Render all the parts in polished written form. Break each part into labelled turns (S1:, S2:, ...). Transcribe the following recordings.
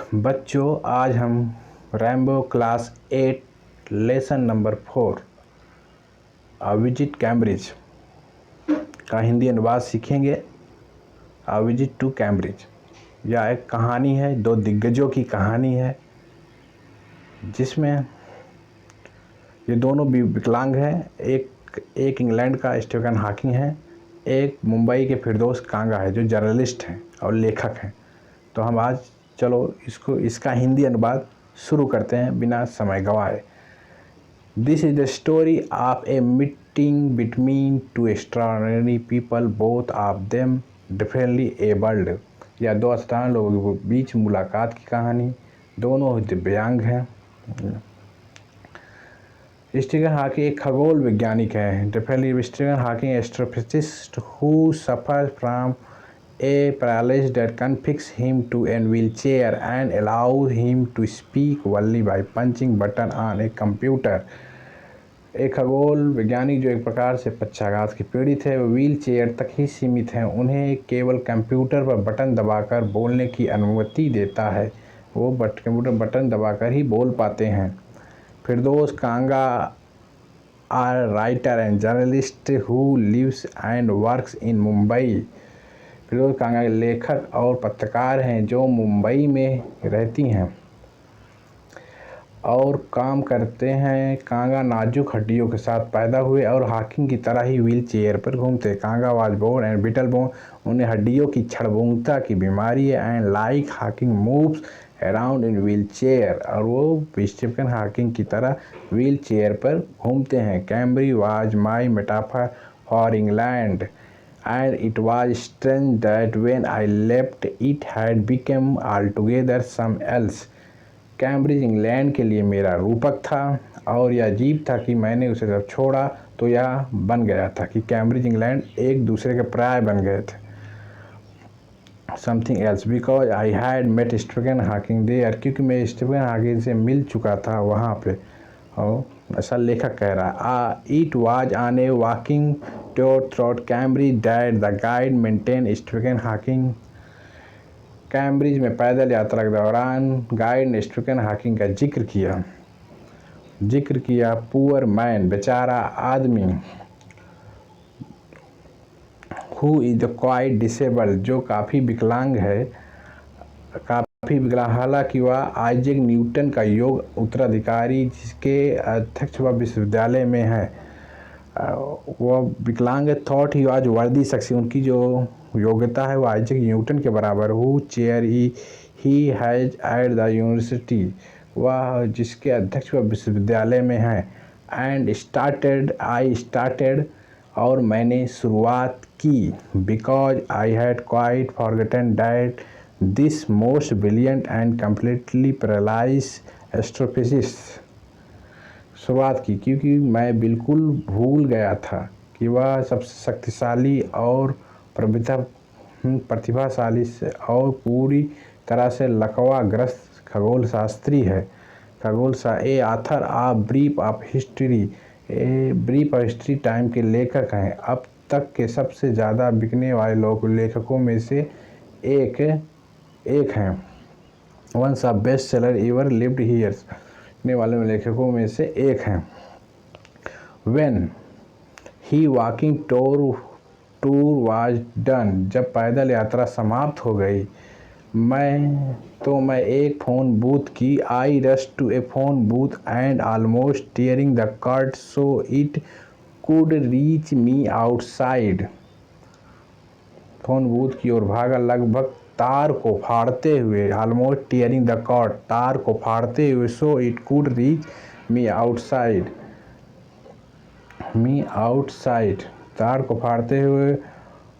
S1: बच्चों, आज हम Rambo class 8 lesson number 4 visit Cambridge का हिंदी अनुवाद सीखेंगे। विजिट टू कैम्ब्रिज यह एक कहानी है, दो दिग्गजों की कहानी है, जिसमें ये दोनों विकलांग हैं। एक इंग्लैंड का स्टीफन हॉकिंग है, एक मुंबई के फिरदौस कांगा है जो जर्नलिस्ट हैं और लेखक हैं। तो हम आज इसका हिंदी अनुवाद शुरू करते हैं बिना समय गवाए। This is the story of a meeting between two extraordinary people, both of them differently abled. या दो असाधारण लोगों के बीच मुलाकात की कहानी, दोनों दिव्यांग हैं। स्टीफन हॉकिंग एक खगोल वैज्ञानिक हैं। Differently Stephen Hawking astrophysicist who suffer from a paralysis that confines him to a wheelchair and allows him to speak only by punching button on a computer। एक खगोल वैज्ञानिक जो एक प्रकार से पक्षाघात के पीड़ित है, वो व्हील चेयर तक ही सीमित हैं। उन्हें केवल कंप्यूटर पर बटन दबाकर बोलने की अनुमति देता है। वो कंप्यूटर बटन दबाकर ही बोल पाते हैं। Firdaus Kanga are writer and journalist who lives and works in Mumbai. Firdaus Kanga लेखक और पत्रकार हैं जो मुंबई में रहती हैं और काम करते हैं। कांगा नाजुक हड्डियों के साथ पैदा हुए और हॉकिंग की तरह ही व्हील चेयर पर घूमते। Kanga was born and brittle bone. उन्हें हड्डियों की क्षणभंगुरता की बीमारी है। And like Hawking moves around in wheel chair, और वो स्टीफन हॉकिंग की तरह व्हील चेयर पर घूमते हैं। Cambridge was my metaphor for England, and it was strange that when I left it had become altogether some else। Cambridge England के लिए मेरा रूपक था और यह अजीब था कि मैंने उसे जब छोड़ा तो यह बन गया था कि कैम्ब्रिज इंग्लैंड एक दूसरे के पर्याय बन गए थे। Something else because I had met Stephen Hawking there, क्योंकि मैं स्टीफन हॉकिंग से मिल चुका था वहाँ पे। और ऐसा लेखक कह रहा। It was on a walking tour through Cambridge that the guide mentioned Stephen Hawking. Cambridge में पैदल यात्रा के दौरान गाइड ने स्टीफन हॉकिंग का जिक्र किया। पुअर मैन, बेचारा आदमी, हु इज क्वाइट डिसेबल्ड, जो काफ़ी विकलांग है, हालांकि वह आइजैक न्यूटन का योग उत्तराधिकारी जिसके अध्यक्ष वह विश्वविद्यालय में है। वह विकलांग थॉट ही वाज वर्दी सक्सेस, उनकी जो योग्यता है वह आइजैक न्यूटन के बराबर। Who chair he has at the university, वह जिसके अध्यक्ष वह विश्वविद्यालय में है। एंड आई स्टार्टेड, और मैंने शुरुआत की। Because I had quite forgotten that this most brilliant and completely paralysed astrophysicist, शुरुआत की क्योंकि मैं बिल्कुल भूल गया था कि वह सबसे शक्तिशाली और प्रतिभाशाली से और पूरी तरह से लकवाग्रस्त खगोल शास्त्री है। A author of brief of history time के लेखक हैं। अब तक के सबसे ज़्यादा बिकने वाले लेखकों में से एक हैं। Once of best seller ever lived here, बिकने वाले लेखकों में से एक हैं। When he walking tour was done, जब पैदल यात्रा समाप्त हो गई, मैं एक फ़ोन बूथ की। I rush to a phone booth and almost tearing the cord so it could reach me outside. Phone booth की ओर भागा, लगभग तार को फाड़ते हुए। ऑलमोस्ट टीयरिंग द कॉर्ड, तार को फाड़ते हुए। सो it could reach me outside, तार को फाड़ते हुए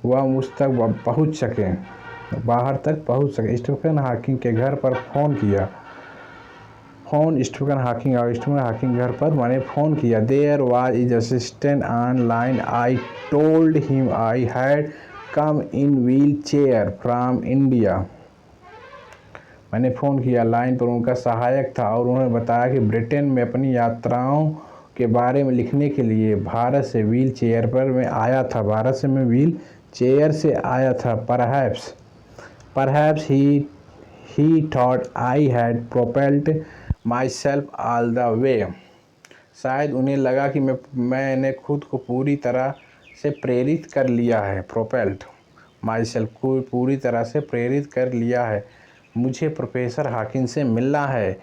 S1: वह मुझ तक पहुँच सके, बाहर तक पहुँच सके। स्टीफन हॉकिंग के घर पर फ़ोन किया। स्टीफन हॉकिंग घर पर मैंने फ़ोन किया। There was his assistant on line. I told him I had come in wheel chair from India. मैंने फ़ोन किया, लाइन पर उनका सहायक था और उन्होंने बताया कि ब्रिटेन में अपनी यात्राओं के बारे में लिखने के लिए भारत से व्हील चेयर पर मैं आया था। Perhaps He thought I had propelled myself all the way. शायद उन्हें लगा कि मैंने खुद को पूरी तरह से प्रेरित कर लिया है। प्रोपेल्ड माई सेल्फ को पूरी तरह से प्रेरित कर लिया है। मुझे प्रोफेसर हॉकिंस से मिलना है।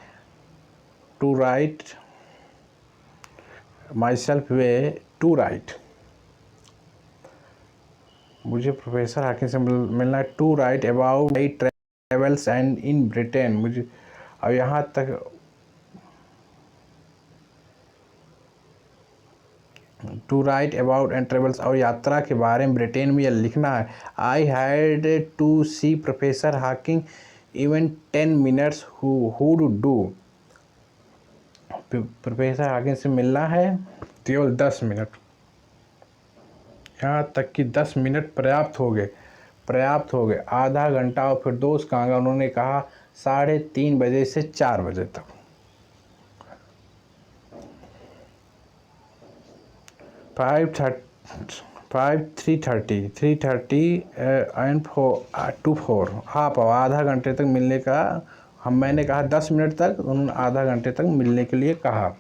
S1: To write my self way to write, मुझे प्रोफेसर हॉकिंस से मिलना है। To write about my travels and in Britain, मुझे और यहाँ तक to write about and travels और यात्रा के बारे में ब्रिटेन में यह लिखना है। I had to see professor Hawking even 10 minutes who do, professor Hawking से मिलना है केवल 10 मिनट, यहाँ तक कि 10 मिनट पर्याप्त हो गए। आधा घंटा और फिर दोस्त कहाँ गए? उन्होंने कहा 3:30 बजे से 4 बजे तक। 3:30 एंड 4 हाफ आधा घंटे तक मिलने का मैंने कहा 10 मिनट तक, उन्होंने आधा घंटे तक मिलने के लिए कहा।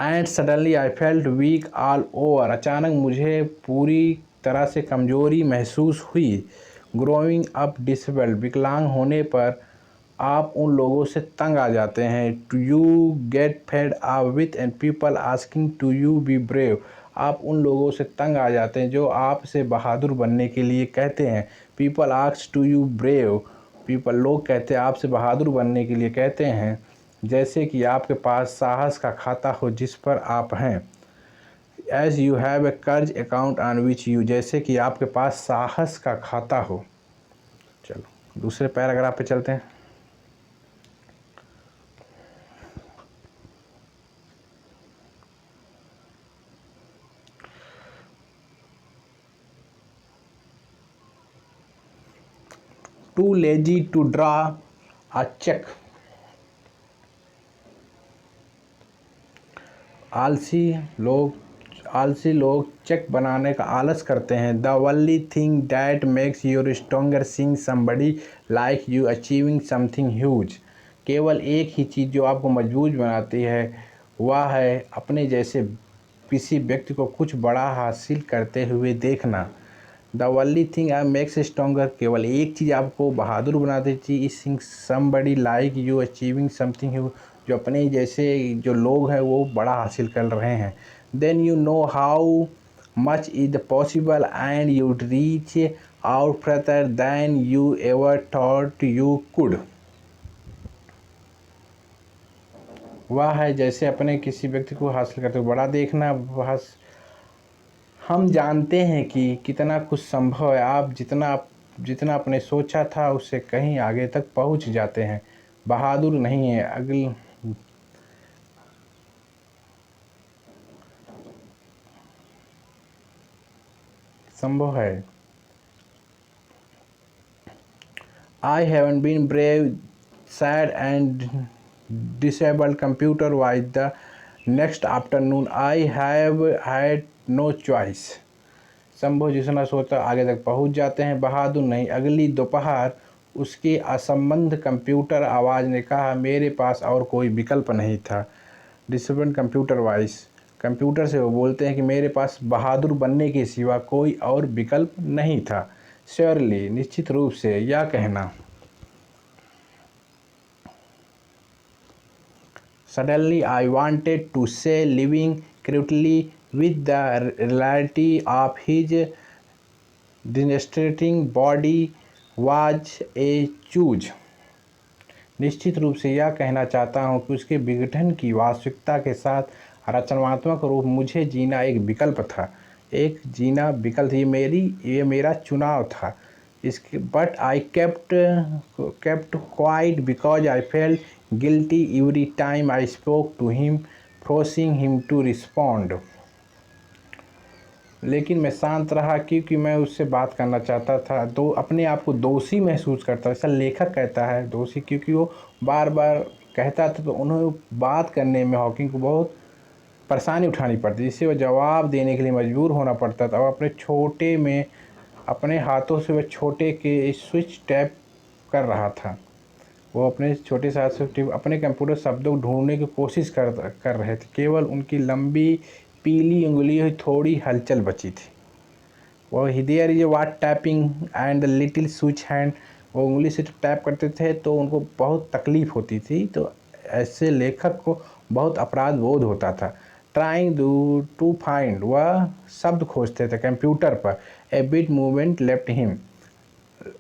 S1: And suddenly I felt weak all over, अचानक मुझे पूरी तरह से कमजोरी महसूस हुई। ग्रोइंग अप डिसेबल्ड, विकलांग होने पर आप उन लोगों से तंग आ जाते हैं। To you get fed up with and people asking to you be brave, आप उन लोगों से तंग आ जाते हैं जो आपसे बहादुर बनने के लिए कहते हैं। People ask to you brave, people लोग कहते हैं आपसे बहादुर बनने के लिए कहते हैं, जैसे कि आपके पास साहस का खाता हो जिस पर आप हैं। एज यू हैव ए कर्ज अकाउंट ऑन विच यू, जैसे कि आपके पास साहस का खाता हो। चलो दूसरे पैराग्राफ पे चलते हैं। Too lazy to draw a check, आलसी लोग चेक बनाने का आलस करते हैं। The only thing that makes your stronger seeing somebody like you achieving something huge, केवल एक ही चीज़ जो आपको मजबूत बनाती है वह है अपने जैसे किसी व्यक्ति को कुछ बड़ा हासिल करते हुए देखना। The only thing I makes stronger, केवल एक चीज़ आपको बहादुर बना देती है। Seeing somebody like you achieving something huge, जो अपने जैसे जो लोग हैं वो बड़ा हासिल कर रहे हैं। Then you know how much is possible and you reach out further than you ever thought you could, वह है जैसे अपने किसी व्यक्ति को हासिल करते हुए बड़ा देखना। हम जानते हैं कि कितना कुछ संभव है, आप जितना आपने सोचा था उससे कहीं आगे तक पहुंच जाते हैं। बहादुर नहीं है अगली संभव है। I haven't been brave said and disabled computer wise the next afternoon I have had no choice, संभव जितना सोचा आगे तक पहुंच जाते हैं। बहादुर नहीं, अगली दोपहर उसके असंबद्ध कंप्यूटर आवाज़ ने कहा मेरे पास और कोई विकल्प नहीं था। डिसेबल्ड कंप्यूटर वॉइस, कंप्यूटर से वो बोलते हैं कि मेरे पास बहादुर बनने के सिवा कोई और विकल्प नहीं था। श्योरली, निश्चित रूप से, यह कहना। Suddenly I wanted to say, living crudely with the reality of his demonstrating body was a choice, निश्चित रूप से यह कहना चाहता हूँ कि उसके विघटन की वास्तविकता के साथ रचनात्मक रूप मुझे जीना एक विकल्प था। एक जीना विकल्प, ये मेरा चुनाव था। इसके but I kept quiet because I felt guilty every time I spoke to him, forcing him to respond, लेकिन मैं शांत रहा क्योंकि मैं उससे बात करना चाहता था। अपने आप को दोषी महसूस करता, ऐसा लेखक कहता है दोषी, क्योंकि वो बार बार कहता था तो उन्हें बात करने में हॉकिंग को बहुत परेशानी उठानी पड़ती, जिससे वह जवाब देने के लिए मजबूर होना पड़ता था और अपने छोटे में अपने हाथों से वह छोटे के स्विच टैप कर रहा था। वो अपने छोटे से हाथ से अपने कंप्यूटर शब्दों को ढूंढने की कोशिश कर रहे थे। केवल उनकी लंबी पीली उंगलियों ही थोड़ी हलचल बची थी। वो there is what tapping and the little switch hand. वो उंगली से टैप करते थे तो उनको बहुत तकलीफ़ होती थी, तो ऐसे लेखक को बहुत अपराध बोध होता था। ट्राइंग टू फाइंड, वह शब्द खोजते थे कंप्यूटर पर। A bit movement left him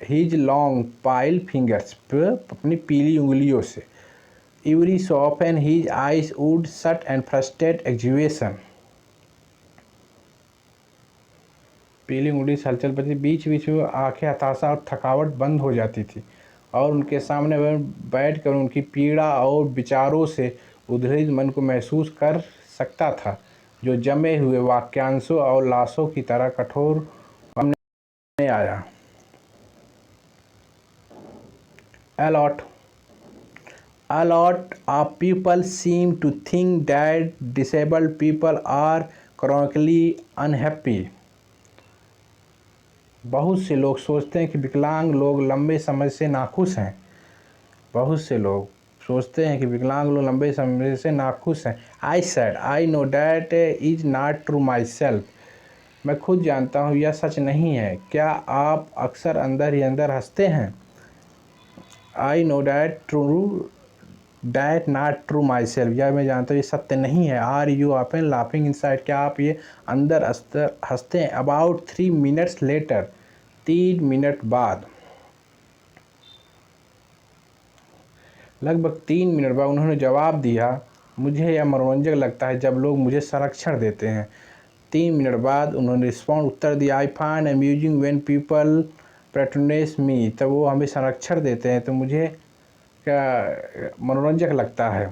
S1: his long pale fingers, अपनी पीली उंगलियों से। Every so often his eyes would shut and frustrate exasperation. पीली उंगली से हलचल बची, बीच बीच में आंखें हताशा और थकावट बंद हो जाती थी और उनके सामने बैठ कर उनकी पीड़ा और विचारों से उधेड़ मन को महसूस कर सकता था, जो जमे हुए वाक्यांशों और लाशों की तरह कठोर सामने आया। A lot of people seem to think that disabled people are chronically unhappy. बहुत से लोग सोचते हैं कि विकलांग लोग लंबे समय से नाखुश हैं। बहुत से लोग सोचते हैं कि विकलांग लोग लंबे समय से नाखुश हैं। I said, I know that is not true myself. मैं खुद जानता हूँ यह सच नहीं है। क्या आप अक्सर अंदर ही अंदर हंसते हैं? I know that true that not true my self, यह मैं जानता हूँ ये सत्य नहीं है। Are you often laughing inside, क्या आप ये अंदर हंसते हैं? अबाउट 3 मिनट्स लेटर, 3 मिनट बाद, लगभग 3 मिनट बाद उन्होंने जवाब दिया, मुझे यह मनोरंजक लगता है जब लोग मुझे संरक्षण देते हैं। 3 मिनट बाद उन्होंने उत्तर दिया, I find amusing when people patronise me, तब वो हमें संरक्षण देते हैं तो मुझे क्या मनोरंजक लगता है।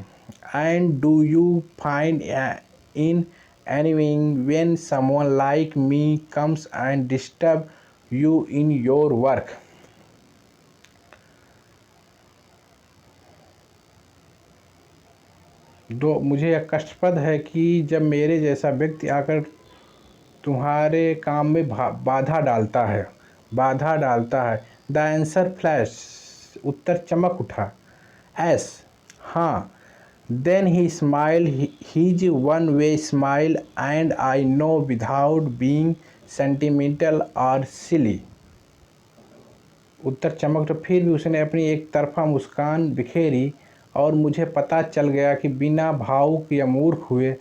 S1: And do you find in anything when someone like me comes and disturb you in your work. मुझे यह कष्टप्रद है कि जब मेरे जैसा व्यक्ति आकर तुम्हारे काम में बाधा डालता है। द आंसर फ्लैश, उत्तर चमक उठा। एस, हाँ। Then he smile his one way smile and I know without being sentimental और सिली। उत्तर चमक, तो फिर भी उसने अपनी एक तरफा मुस्कान बिखेरी और मुझे पता चल गया कि बिना भावुक या मूर्ख हुए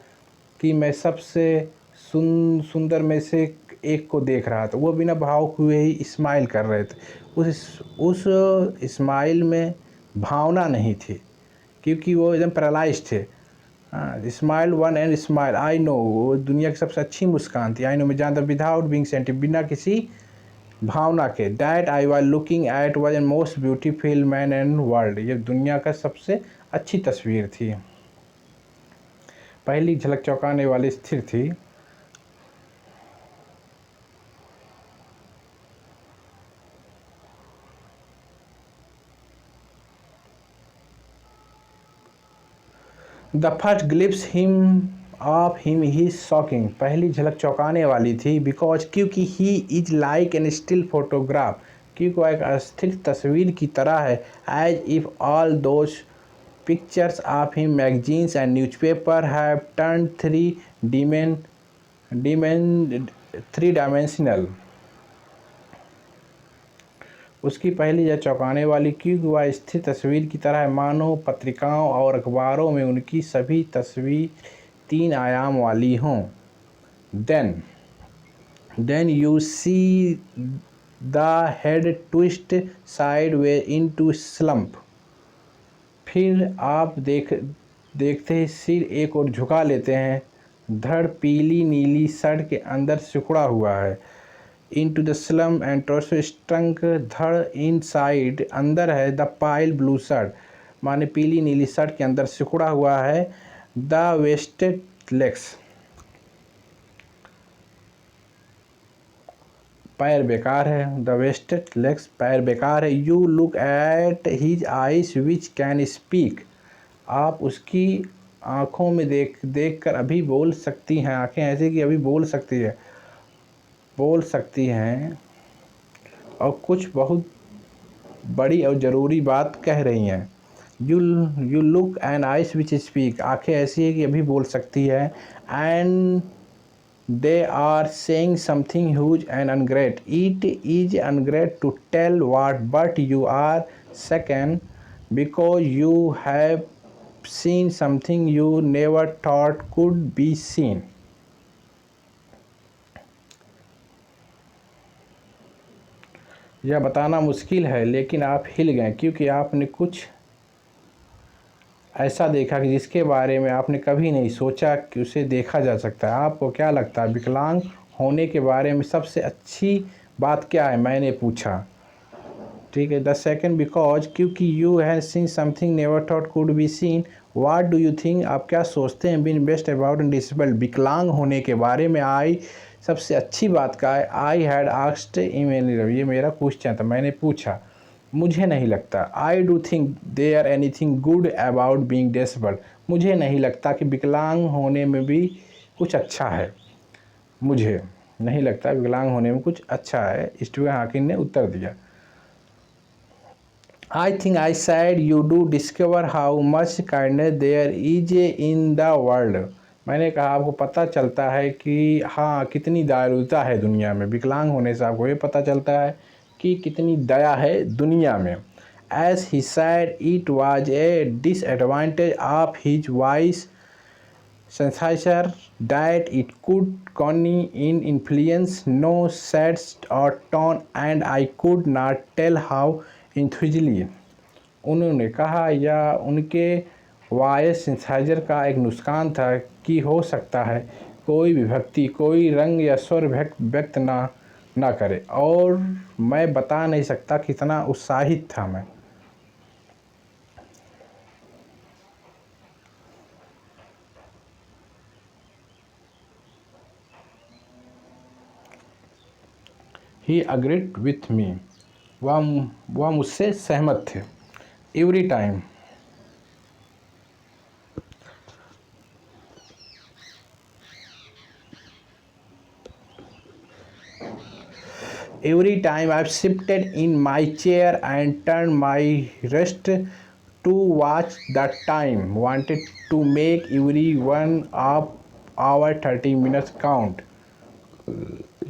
S1: कि मैं सबसे सुंदर में से एक को देख रहा था। वो बिना भावुक हुए ही स्माइल कर रहे थे। उस स्माइल में भावना नहीं थी क्योंकि वो एकदम पैरालाइज थे। Smile one and smile, I know, वो दुनिया की सबसे अच्छी मुस्कान थी। आई नो, मैं जानता, विदाउट बीइंग सेंटिमेंट, बिना किसी भावना के। That I was looking at was an most beautiful man in world, ये दुनिया का सबसे अच्छी तस्वीर थी। पहली झलक चौंकाने वाली स्थिर थी। The first glimpse of him he shocking, पहली झलक चौंकाने वाली थी। बिकॉज, क्योंकि he is like an still photograph, क्योंकि वह एक अस्थिर तस्वीर की तरह है। As if all those pictures of him magazines and newspaper have turn three dimensional. उसकी पहली या चौंकाने वाली, क्योंकि वह स्थिर तस्वीर की तरह है, मानो पत्रिकाओं और अखबारों में उनकी सभी तस्वीर 3 आयाम वाली हों। Then you see the head twist sideway into slump, फिर आप देखते ही सिर एक ओर झुका लेते हैं। धड़ पीली नीली शर्ट के अंदर सिकुड़ा हुआ है। into the slum and torso shrunk, धड़ इनसाइड, अंदर है। द पाइल ब्लू शर्ट, माने पीली नीली शर्ट के अंदर सिकुड़ा हुआ है। द वेस्टेड लेग्स, पैर बेकार है। द वेस्टेड लेग्स, पैर बेकार है। You look at his eyes which can speak, आप उसकी आँखों में देख कर अभी बोल सकती हैं। आँखें ऐसी कि अभी बोल सकती हैं। और कुछ बहुत बड़ी और ज़रूरी बात कह रही हैं। You look an eyes which speak, आंखें ऐसी है कि अभी बोल सकती है। And they are saying something huge and ungreat, it is ungreat to tell what, but you are second because you have seen something you never thought could be seen। यह बताना मुश्किल है लेकिन आप हिल गए क्योंकि आपने कुछ ऐसा देखा कि जिसके बारे में आपने कभी नहीं सोचा कि उसे देखा जा सकता है। आपको क्या लगता है विकलांग होने के बारे में सबसे अच्छी बात क्या है, मैंने पूछा। ठीक है। द सेकेंड बिकॉज, क्योंकि you have seen something never thought could be seen. What do you think, आप क्या सोचते हैं बीन बेस्ट अबाउट डिसेबल्ड, विकलांग होने के बारे में। आई, सबसे अच्छी बात का है। आई हैड आस्क्ड ईमेल, ये मेरा क्वेश्चन था, मैंने पूछा। मुझे नहीं लगता। I do think there anything good about being disabled, मुझे नहीं लगता कि विकलांग होने में भी कुछ अच्छा है। मुझे नहीं लगता विकलांग होने में कुछ अच्छा है, स्टीवन हॉकिंग ने उत्तर दिया। I think I said you do discover how much kindness there is in the world। मैंने कहा आपको पता चलता है कि हाँ कितनी दयालुता है दुनिया में। विकलांग होने से आपको ये पता चलता है कि कितनी दया है दुनिया में। As he said it was a disadvantage of his voice synthesizer that it could convey in influence no shades or tone, and I could not tell how enthusiastically। उन्होंने कहा यह उनके वॉइस सिंथेसाइजर का एक नुकसान था कि हो सकता है कोई भी व्यक्ति कोई रंग या स्वर व्यक्त ना करे, और मैं बता नहीं सकता कितना उत्साहित था मैं। ही अग्रीड विथ मी, वह मुझसे सहमत थे। Every time, every time I've shifted in my chair and turned my wrist to watch the time, wanted to make every one of our 30 minutes count।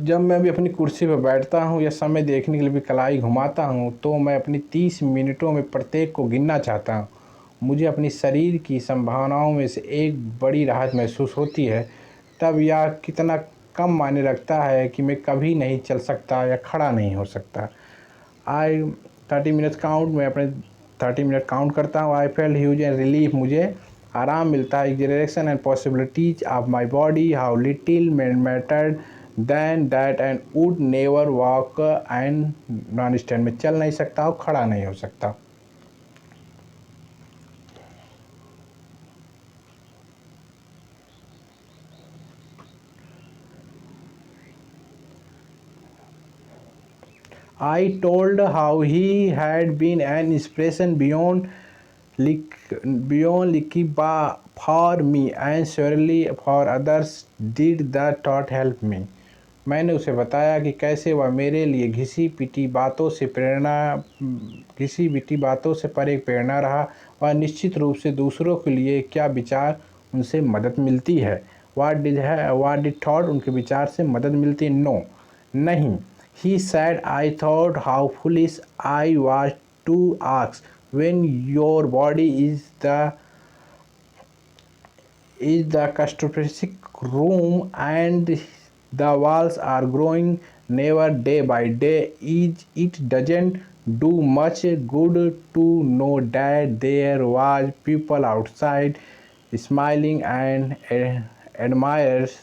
S1: जब मैं भी अपनी कुर्सी पर बैठता हूँ या समय देखने के लिए भी कलाई घुमाता हूँ तो मैं अपनी 30 मिनटों में प्रत्येक को गिनना चाहता हूँ। मुझे अपनी शरीर की संभावनाओं में से एक बड़ी राहत महसूस होती है। तब यह कितना कम मायने रखता है कि मैं कभी नहीं चल सकता या खड़ा नहीं हो सकता। आई 30 मिनट्स काउंट, मैं अपने 30 मिनट काउंट करता हूँ। I felt huge and relief, मुझे आराम मिलता है। Direction and possibilities of my body, how little mattered then that and would never walk and non stand, में चल नहीं सकता और खड़ा नहीं हो सकता। I told how he had been an inspiration beyond Likiba for me and surely for others did that thought help me। मैंने उसे बताया कि कैसे वह मेरे लिए घिसी पिटी बातों से परे प्रेरणा रहा। वह निश्चित रूप से दूसरों के लिए क्या विचार उनसे मदद मिलती है। वाट डिड थॉट, उनके विचार से मदद मिलती है। नो, नहीं। He said, I thought how foolish I was to ask when your body is the catastrophic room and the walls are growing never day by day. It doesn't do much good to know that there was people outside smiling and admirers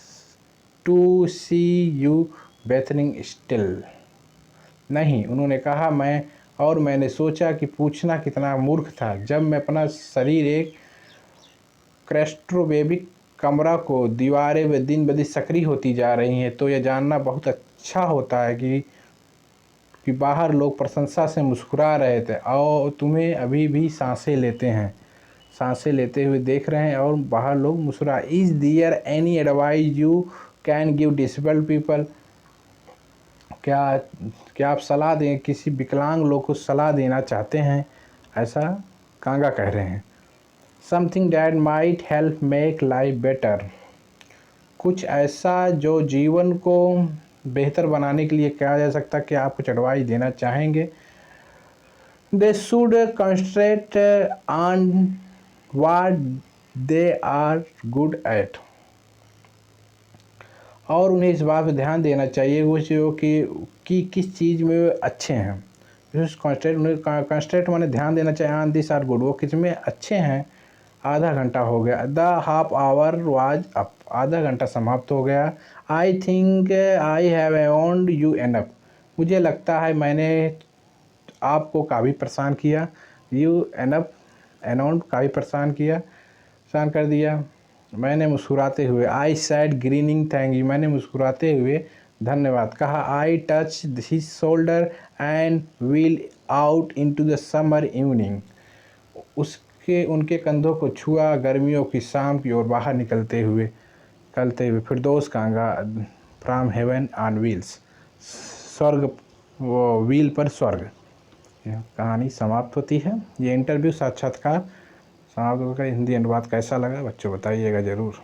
S1: to see you bathing still। नहीं, उन्होंने कहा मैंने सोचा कि पूछना कितना मूर्ख था। जब मैं अपना शरीर एक क्लैस्ट्रोफोबिक कमरा को दीवारें व दिन ब दिन सक्रिय होती जा रही हैं तो यह जानना बहुत अच्छा होता है कि बाहर लोग प्रशंसा से मुस्कुरा रहे थे और तुम्हें अभी भी सांसें लेते हुए देख रहे हैं और बाहर लोग मुस्कुरा। Is there any advice you can give disabled people, क्या क्या आप सलाह दें, किसी विकलांग लोग को सलाह देना चाहते हैं, ऐसा कांगा कह रहे हैं। Something that might help make life better, कुछ ऐसा जो जीवन को बेहतर बनाने के लिए कहा जा सकता है, कि आप कुछ एडवाइस देना चाहेंगे। They should concentrate on what they are good at, और उन्हें इस बात पर ध्यान देना चाहिए वो जो कि किस चीज़ में वे अच्छे हैं। कंसंट्रेट, उन्हें कंसंट्रेट माने ध्यान देना चाहिए ऑन दिस आर गुड, वो किस में अच्छे हैं। आधा घंटा हो गया, the half hour was up, आधा घंटा समाप्त हो गया। I think I have earned you enough, मुझे लगता है मैंने आपको काफ़ी परेशान किया। यू एनफ, अराउंड काफ़ी परेशान कर दिया। मैंने मुस्कुराते हुए, आई सैड ग्रीनिंग थैंक यू, मैंने मुस्कुराते हुए धन्यवाद कहा। I touch his shoulder and wheel out into the summer evening, उनके कंधों को छुआ, गर्मियों की शाम की ओर बाहर निकलते हुए। फिरदौस कांगा फ्रॉम हेवन ऑन व्हील्स, स्वर्ग, वो व्हील पर स्वर्ग। कहानी समाप्त होती है। ये इंटरव्यू साक्षात्कार समाप्त होकर हिंदी अनुवाद कैसा लगा बच्चों बताइएगा ज़रूर।